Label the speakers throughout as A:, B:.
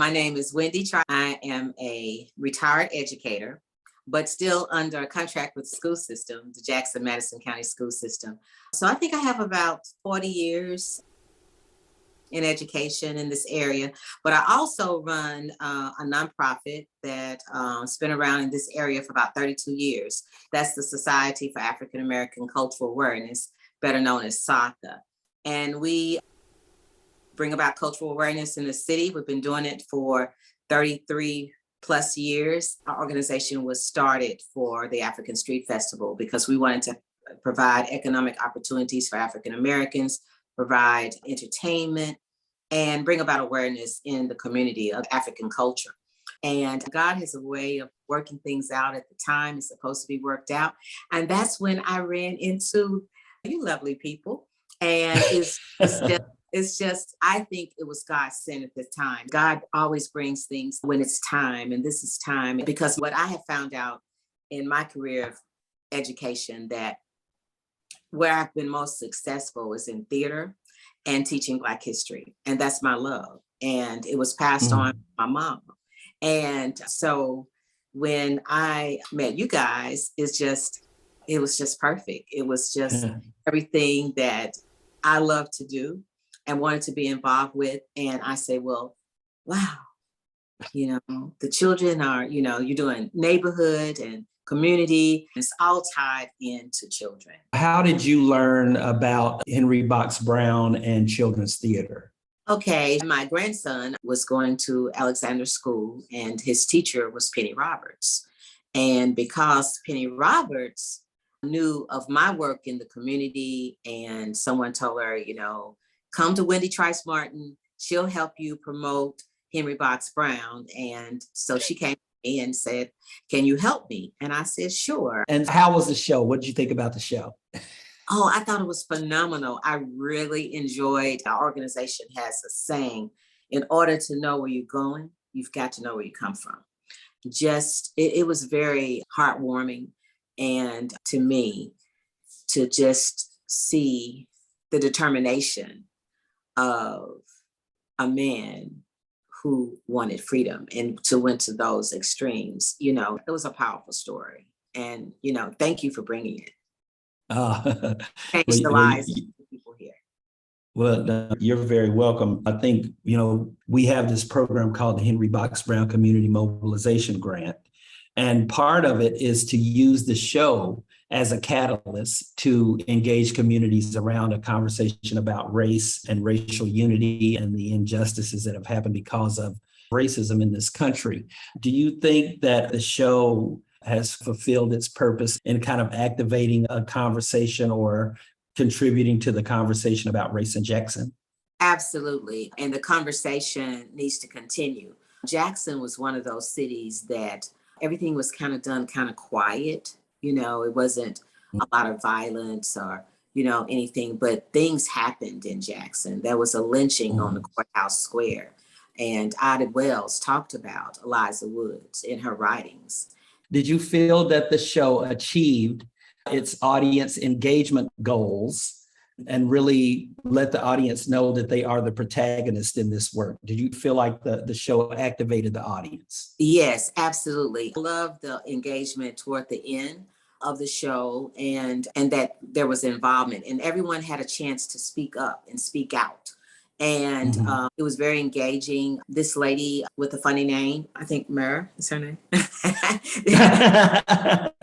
A: My name is Wendy Trice. I am a retired educator, but still under a contract with the school system, the Jackson Madison County School System. So I think I have about 40 years in education in this area, but I also run a nonprofit that's been around in this area for about 32 years. That's the Society for African American Cultural Awareness, better known as SACA. And we bring about cultural awareness in the city. We've been doing it for 33 plus years. Our organization was started for the African Street Festival because we wanted to provide economic opportunities for African Americans, provide entertainment, and bring about awareness in the community of African culture. And God has a way of working things out at the time it's supposed to be worked out. And that's when I ran into you lovely people. And it's just, I think it was God sent at the time. God always brings things when it's time, and this is time. Because what I have found out in my career of education, that where I've been most successful is in theater and teaching Black history. And that's my love. And it was passed on to my mom. And so when I met you guys, it was just perfect. It was just everything that I love to do and wanted to be involved with. And I say, well, wow, the children are, you're doing neighborhood and community. It's all tied into children.
B: How did you learn about Henry Box Brown and children's theater?
A: Okay, my grandson was going to Alexander School and his teacher was Penny Roberts. And because Penny Roberts knew of my work in the community and someone told her, come to Wendy Trice Martin, she'll help you promote Henry Box Brown. And so she came to me and said, can you help me? And I said, sure.
B: And how was the show? What did you think about the show?
A: Oh, I thought it was phenomenal. I really enjoyed. Our organization has a saying, in order to know where you're going, you've got to know where you come from. It was very heartwarming. And to me, to just see the determination of a man who wanted freedom and went to those extremes, it was a powerful story. And, thank you for bringing it. Change the lives of people here.
B: Well, you're very welcome. I think, we have this program called the Henry Box Brown Community Mobilization Grant. And part of it is to use the show as a catalyst to engage communities around a conversation about race and racial unity and the injustices that have happened because of racism in this country. Do you think that the show has fulfilled its purpose in kind of activating a conversation or contributing to the conversation about race in Jackson?
A: Absolutely. And the conversation needs to continue. Jackson was one of those cities that everything was kind of done kind of quiet. It wasn't a lot of violence or, anything, but things happened in Jackson. There was a lynching on the courthouse square. And Ida Wells talked about Eliza Woods in her writings.
B: Did you feel that the show achieved its audience engagement goals and really let the audience know that they are the protagonist in this work? Did you feel like the show activated the audience?
A: Yes, absolutely. I love the engagement toward the end of the show and that there was involvement and everyone had a chance to speak up and speak out. And it was very engaging. This lady with a funny name, I think Mara is her name.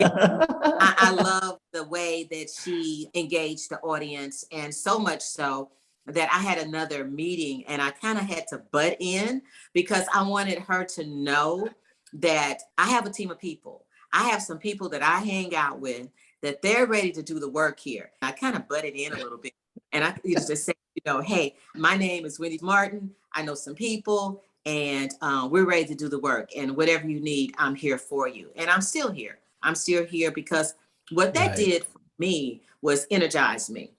A: I love the way that she engaged the audience, and so much so that I had another meeting and I kind of had to butt in because I wanted her to know that I have a team of people. I have some people that I hang out with that they're ready to do the work here. I kind of butted in a little bit. And I used to say, hey, my name is Wendy Martin. I know some people and we're ready to do the work. And whatever you need, I'm here for you. And I'm still here. I'm still here because what that did for me was energize me.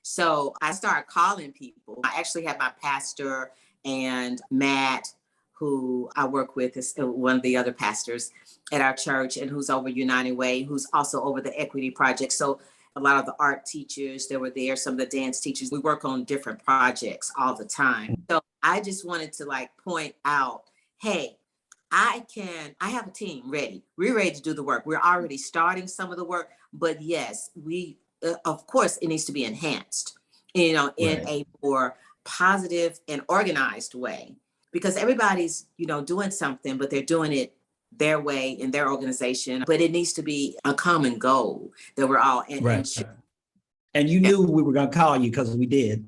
A: So I started calling people. I actually had my pastor and Matt, who I work with, is one of the other pastors at our church and who's over United Way, who's also over the Equity Project. So a lot of the art teachers that were there, some of the dance teachers, we work on different projects all the time. So I just wanted to point out, hey, I have a team ready. We're ready to do the work. We're already starting some of the work, but yes, of course, it needs to be enhanced, in
B: Right.
A: a more positive and organized way, because everybody's, doing something, but they're doing it their way in their organization. But it needs to be a common goal that we're all
B: Right.
A: and
B: And you
A: yeah,
B: knew we were going to call you because we did.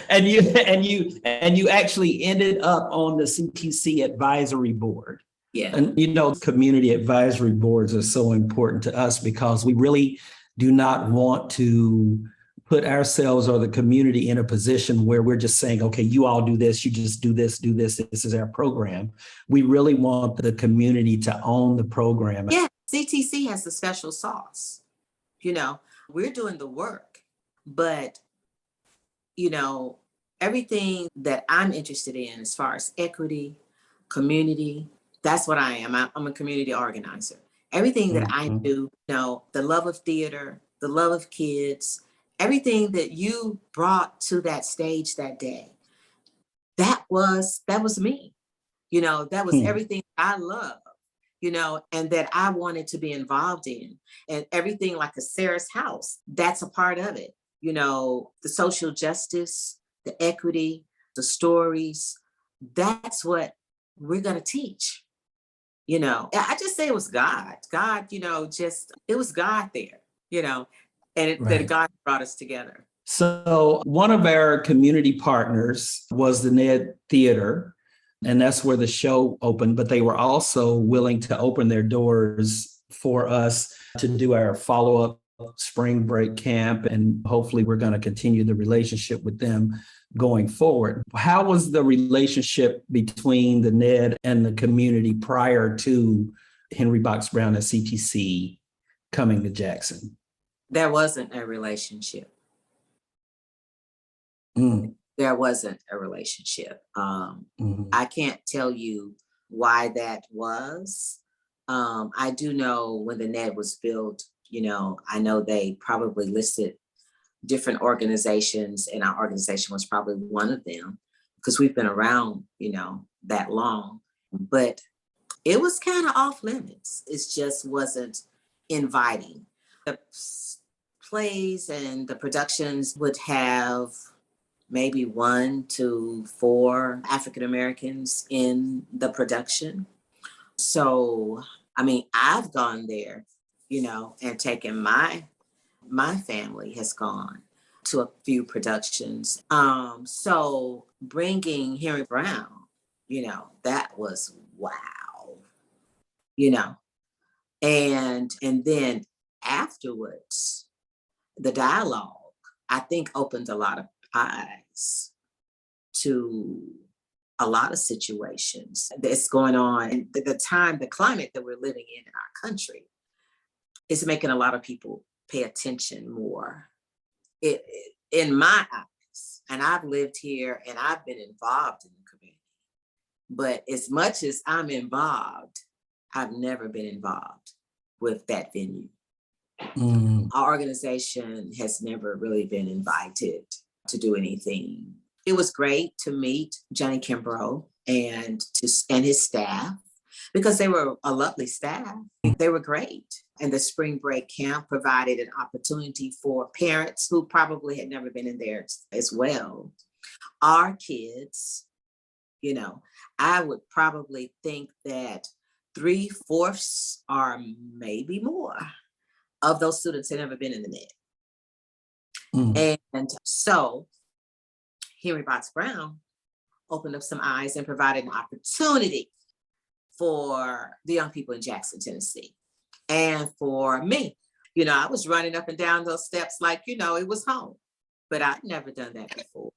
B: and you actually ended up on the CTC advisory board.
A: yeah,
B: And community advisory boards are so important to us because we really do not want to put ourselves or the community in a position where we're just saying, okay, you all do this, you just do this, this is our program. We really want the community to own the program.
A: yeah. CTC has the special sauce. We're doing the work, but everything that I'm interested in as far as equity, community, that's what I am. I'm a community organizer. Everything that I
B: Mhm.
A: do, the love of theater, the love of kids, everything that you brought to that stage that day, that was me. That was
B: Hmm.
A: everything I love, and that I wanted to be involved in. And everything like a Sarah's house, that's a part of it. The social justice, the equity, the stories, that's what we're going to teach. I just say it was God. God, just, it was God there, that
B: Right.
A: God brought us together.
B: So one of our community partners was the Ned Theater, and that's where the show opened, but they were also willing to open their doors for us to do our follow-up spring break camp. And hopefully we're going to continue the relationship with them going forward. How was the relationship between the Ned and the community prior to Henry Box Brown and CTC coming to Jackson?
A: There wasn't a relationship.
B: Mm.
A: There wasn't a relationship.
B: Mhm.
A: I can't tell you why that was. I do know when the net was built, I know they probably listed different organizations, and our organization was probably one of them because we've been around, that long. But it was kind of off limits. It just wasn't inviting. The plays and the productions would have maybe 1 to 4 African Americans in the production. So, I mean, I've gone there, and taken my family has gone to a few productions. So bringing Henry Brown, that was wow, you know, and then afterwards, the dialogue, I think, opened a lot of eyes to a lot of situations that's going on. And the climate that we're living in our country is making a lot of people pay attention more. In my eyes, and I've lived here and I've been involved in the community, but as much as I'm involved, I've never been involved with that venue.
B: Mm.
A: Our organization has never really been invited to do anything. It was great to meet Johnny Kimbrough and his staff, because they were a lovely staff. They were great. And the spring break camp provided an opportunity for parents who probably had never been in there as well. Our kids, I would probably think that 3/4 or maybe more of those students had never been in the net.
B: Mm.
A: And so Henry Box Brown opened up some eyes and provided an opportunity for the young people in Jackson, Tennessee. And for me, I was running up and down those steps like, it was home, but I'd never done that before.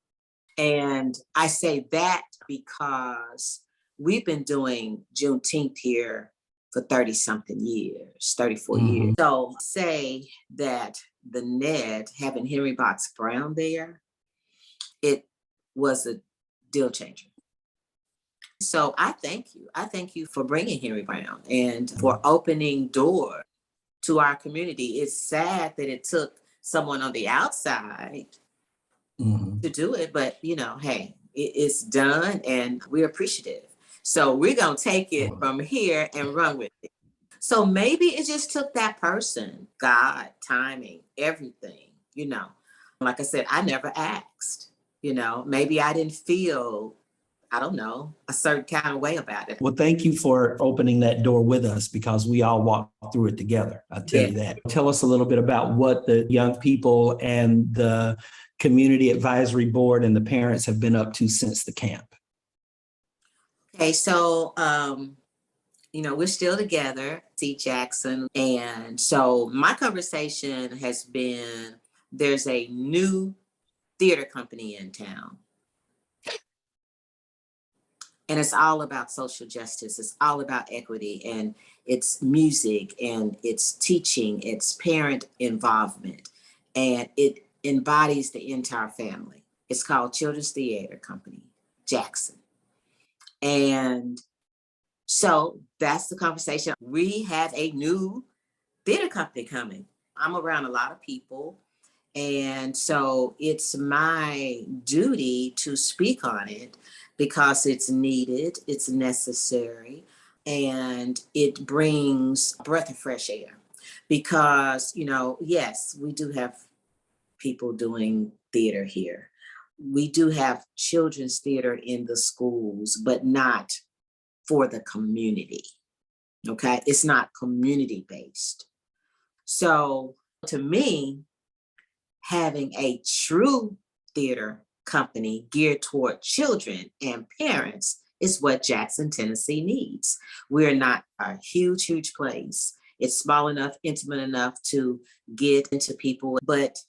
A: And I say that because we've been doing Juneteenth here for 30 something years, 34 years. So say that the Ned having Henry Box Brown there, it was a deal changer. So I thank you. I thank you for bringing Henry Brown and for opening door to our community. It's sad that it took someone on the outside to do it, but hey, it's done and we're appreciative. So we're going to take it from here and run with it. So maybe it just took that person, God, timing, everything, Like I said, I never asked, maybe I didn't feel, I don't know, a certain kind of way about it.
B: Well, thank you for opening that door with us, because we all walked through it together. I'll tell you that. Tell us a little bit about what the young people and the community advisory board and the parents have been up to since the camp.
A: Okay, so, we're still together, CTC Jackson. And so my conversation has been, there's a new theater company in town. And it's all about social justice. It's all about equity, and it's music, and it's teaching, it's parent involvement, and it embodies the entire family. It's called Children's Theater Company, Jackson. And so that's the conversation. We have a new theater company coming. I'm around a lot of people. And so it's my duty to speak on it because it's needed, it's necessary, and it brings a breath of fresh air. Because, yes, we do have people doing theater here. We do have children's theater in the schools, but not for the community. Okay, it's not community based. So to me, having a true theater company geared toward children and parents is what Jackson, Tennessee needs. We're not a huge place. It's small enough, intimate enough to get into people, but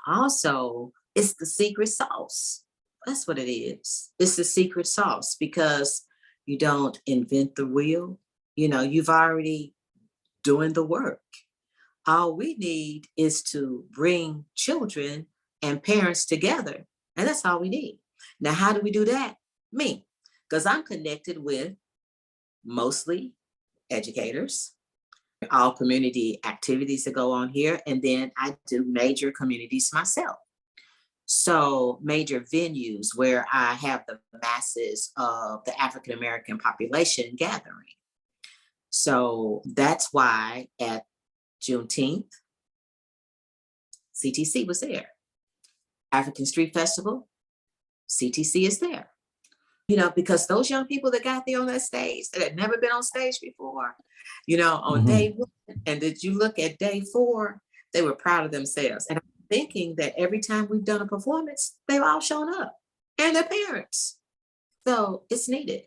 A: also it's the secret sauce. That's what it is. It's the secret sauce, because you don't invent the wheel. You've already doing the work. All we need is to bring children and parents together. And that's all we need. Now, how do we do that? Me, because I'm connected with mostly educators, all community activities that go on here. And then I do major communities myself. So major venues where I have the masses of the African-American population gathering. So that's why at Juneteenth, CTC was there. African Street Festival, CTC is there. Because those young people that got there on that stage, that had never been on stage before, on day one, and did you look at day 4, they were proud of themselves. And I'm thinking that every time we've done a performance, they've all shown up, and their parents. So it's needed.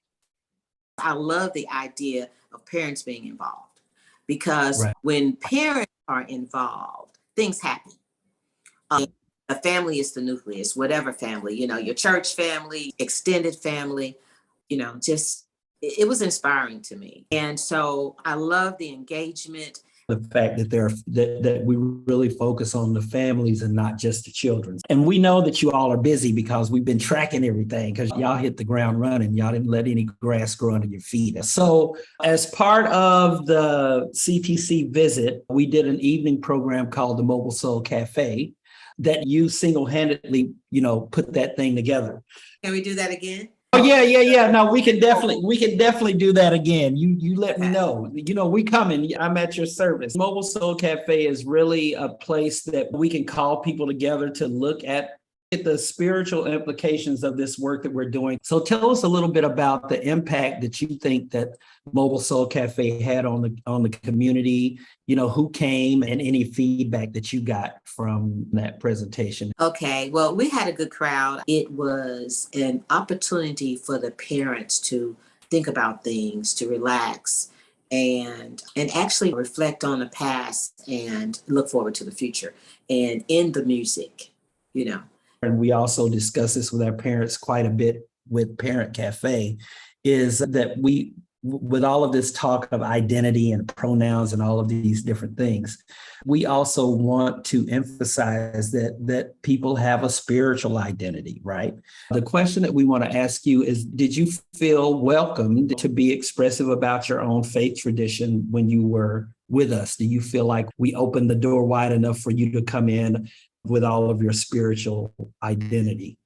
A: I love the idea of parents being involved, because when parents are involved, things happen. The family is the nucleus, whatever family, your church family, extended family, just, it was inspiring to me. And so I love the engagement.
B: The fact that that we really focus on the families and not just the children. And we know that you all are busy because we've been tracking everything, because y'all hit the ground running. Y'all didn't let any grass grow under your feet. So as part of the CTC visit, we did an evening program called the Mobile Soul Cafe that you single-handedly, put that thing together.
A: Can we do that again?
B: Oh, yeah. No, we can definitely do that again. You let me know. We coming. I'm at your service. Mobile Soul Cafe is really a place that we can call people together to look at the spiritual implications of this work that we're doing. So tell us a little bit about the impact that you think that Mobile Soul Cafe had on the community, who came, and any feedback that you got from that presentation.
A: Okay, well, we had a good crowd. It was an opportunity for the parents to think about things, to relax, and actually reflect on the past and look forward to the future, and in the music,
B: And we also discuss this with our parents quite a bit with Parent Cafe, is that with all of this talk of identity and pronouns and all of these different things, we also want to emphasize that people have a spiritual identity, right? The question that we want to ask you is, did you feel welcomed to be expressive about your own faith tradition when you were with us? Do you feel like we opened the door wide enough for you to come in with all of your spiritual identity?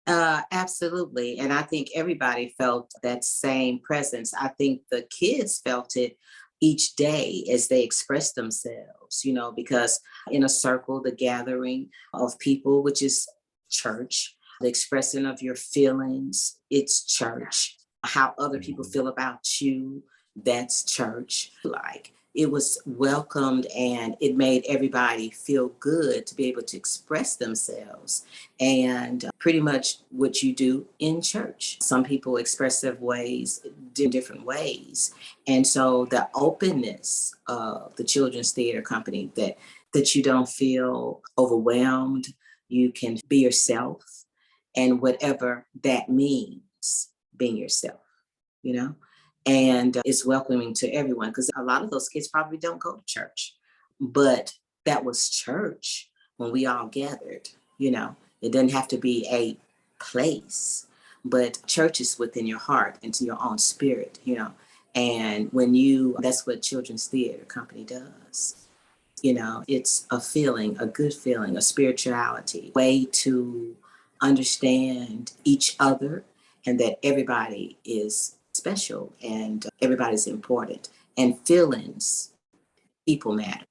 A: Absolutely. And I think everybody felt that same presence. I think the kids felt it each day as they expressed themselves, because in a circle, the gathering of people, which is church, the expressing of your feelings, it's church. How other people feel about you, that's church. Like it was welcomed and it made everybody feel good to be able to express themselves and pretty much what you do in church. Some people express their ways in different ways. And so the openness of the Children's Theater Company that you don't feel overwhelmed, you can be yourself and whatever that means, being yourself, you know? And it's welcoming to everyone because a lot of those kids probably don't go to church, but that was church when we all gathered, you know? It doesn't have to be a place, but church is within your heart and to your own spirit, And that's what Children's Theater Company does. It's a feeling, a good feeling, a spirituality, way to understand each other and that everybody is special and everybody's important and feelings, people matter.